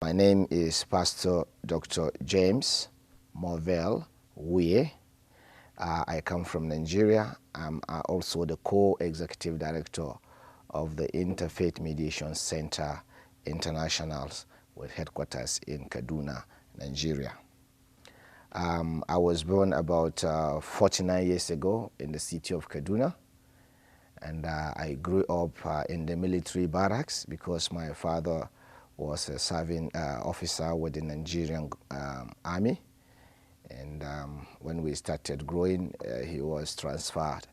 My name is Pastor Dr. James Movel Wuye. I come from Nigeria. I'm also the co-executive director of the Interfaith Mediation Center International with headquarters in Kaduna, Nigeria. I was born about 49 years ago in the city of Kaduna, and I grew up in the military barracks because my father was a serving officer with the Nigerian army. And when we started growing, he was transferred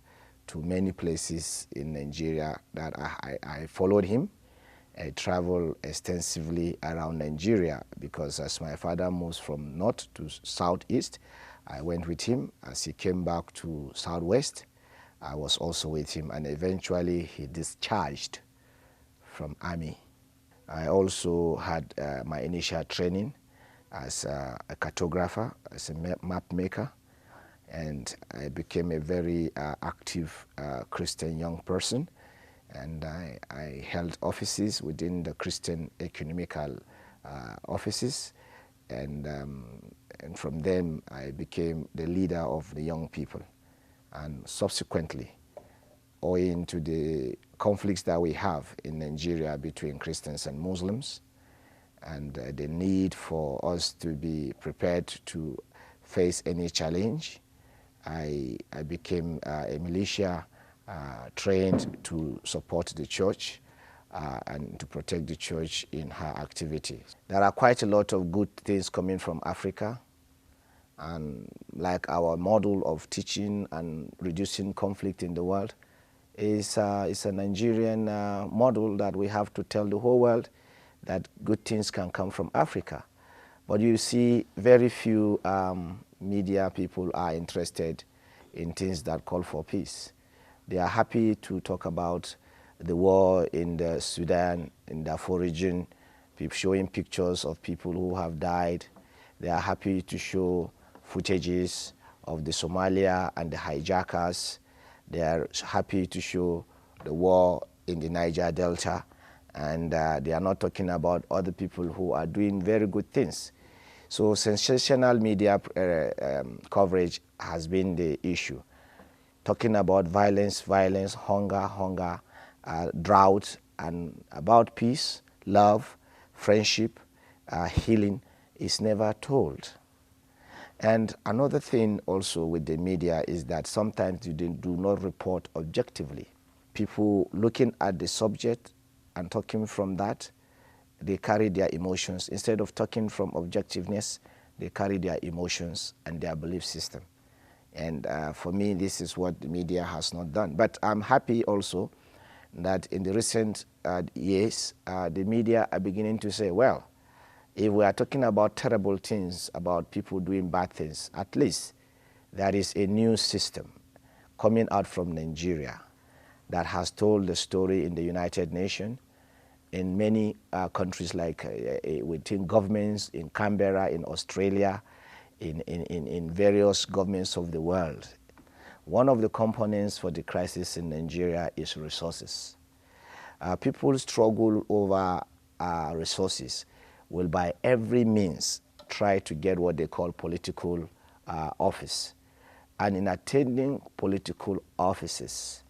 to many places in Nigeria that I followed him. I traveled extensively around Nigeria because as my father moves from north to southeast, I went with him. As he came back to southwest, I was also with him, and eventually he discharged from army. I also had my initial training as a cartographer, as a map maker, and I became a very active Christian young person, and I held offices within the Christian economical offices, and from them I became the leader of the young people. And subsequently, owing to the conflicts that we have in Nigeria between Christians and Muslims, and the need for us to be prepared to face any challenge, I became a militia trained to support the church and to protect the church in her activities. There are quite a lot of good things coming from Africa, and like our model of teaching and reducing conflict in the world is a Nigerian model that we have to tell the whole world that good things can come from Africa. But you see very few media people are interested in things that call for peace. They are happy to talk about the war in the Sudan, in the Darfur region, showing pictures of people who have died. They are happy to show footages of the Somalia and the hijackers. They are happy to show the war in the Niger Delta, and they are not talking about other people who are doing very good things. So sensational media coverage has been the issue. Talking about violence, hunger, drought, and about peace, love, friendship, healing is never told. And another thing also with the media is that sometimes you do not report objectively. People looking at the subject and talking from that, they carry their emotions. Instead of talking from objectiveness, they carry their emotions and their belief system. And for me, this is what the media has not done. But I'm happy also that in the recent years, the media are beginning to say, well, if we are talking about terrible things, about people doing bad things, at least there is a new system coming out from Nigeria that has told the story in the United Nations, in many countries like within governments, in Canberra, in Australia, in various governments of the world. One of the components for the crisis in Nigeria is resources. People struggle over resources, will by every means try to get what they call political office. And in attaining political offices,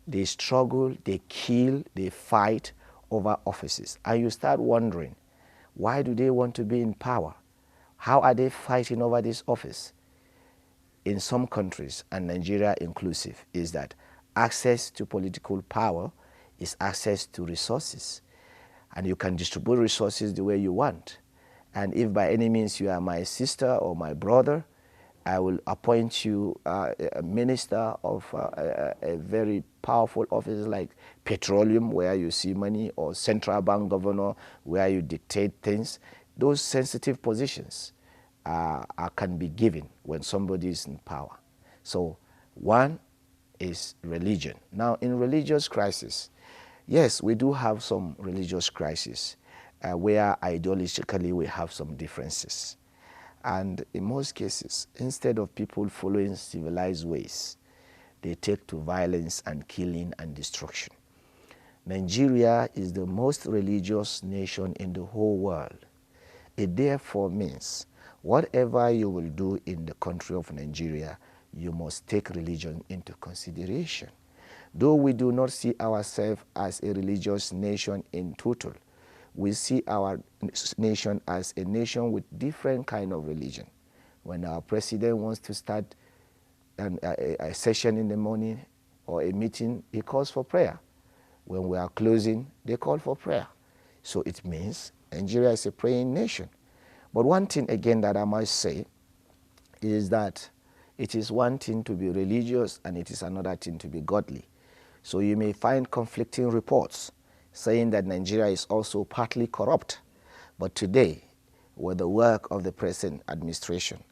they struggle, they kill, they fight over offices. And you start wondering, why do they want to be in power? How are they fighting over this office? In some countries, and Nigeria inclusive, is that access to political power is access to resources. And you can distribute resources the way you want. And if by any means you are my sister or my brother, I will appoint you a minister of a very powerful office like petroleum, where you see money, or central bank governor, where you dictate things. Those sensitive positions can be given when somebody is in power. So one is religion. Now, in religious crisis, yes, we do have some religious crises where ideologically we have some differences. And in most cases, instead of people following civilized ways, they take to violence and killing and destruction. Nigeria is the most religious nation in the whole world. It therefore means whatever you will do in the country of Nigeria, you must take religion into consideration. Though we do not see ourselves as a religious nation in total, we see our nation as a nation with different kind of religion. When our president wants to start a session in the morning or a meeting, he calls for prayer. When we are closing, they call for prayer. So it means Nigeria is a praying nation. But one thing again that I must say is that it is one thing to be religious and it is another thing to be godly. So you may find conflicting reports saying that Nigeria is also partly corrupt. But today, with the work of the present administration,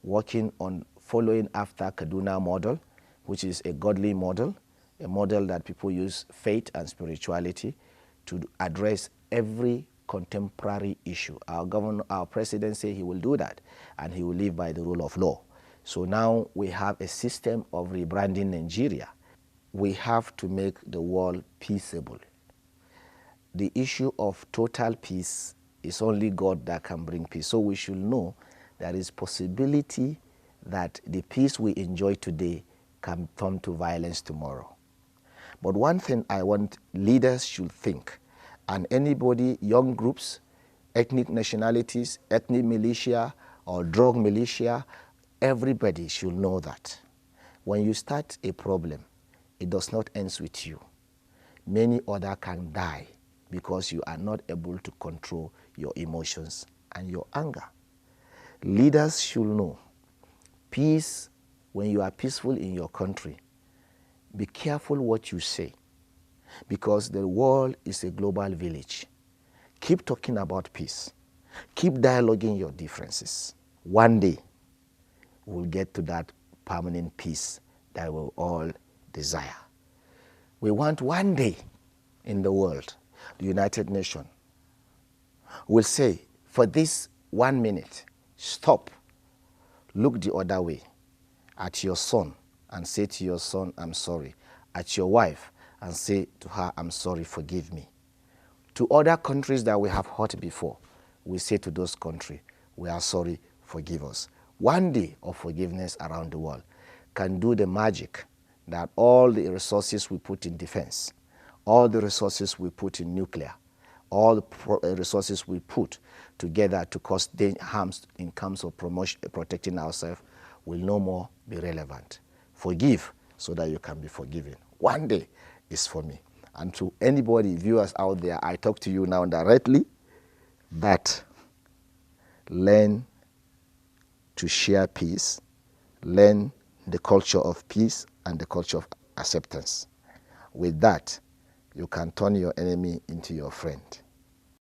working on following after Kaduna model, which is a godly model, a model that people use faith and spirituality to address every contemporary issue. Our governor, our president said he will do that, and he will live by the rule of law. So now we have a system of rebranding Nigeria. We have to make the world peaceable. The issue of total peace is only God that can bring peace. So we should know there is possibility that the peace we enjoy today can turn to violence tomorrow. But one thing I want leaders should think, and anybody, young groups, ethnic nationalities, ethnic militia, or drug militia, everybody should know that when you start a problem, it does not end with you. Many others can die because you are not able to control your emotions and your anger. Leaders should know peace, when you are peaceful in your country, be careful what you say, because the world is a global village. Keep talking about peace. Keep dialoguing your differences. One day, we'll get to that permanent peace that we all desire. We want one day in the world, the United Nations will say, for this 1 minute, stop, look the other way at your son and say to your son, I'm sorry. At your wife and say to her, I'm sorry, forgive me. To other countries that we have hurt before, we say to those countries, we are sorry, forgive us. One day of forgiveness around the world can do the magic that all the resources we put in defense, all the resources we put in nuclear, all the resources we put together to cause harms in terms of protecting ourselves will no more be relevant. Forgive so that you can be forgiven. One day is for me. And to anybody, viewers out there, I talk to you now directly that learn to share peace, learn the culture of peace and the culture of acceptance. With that, you can turn your enemy into your friend.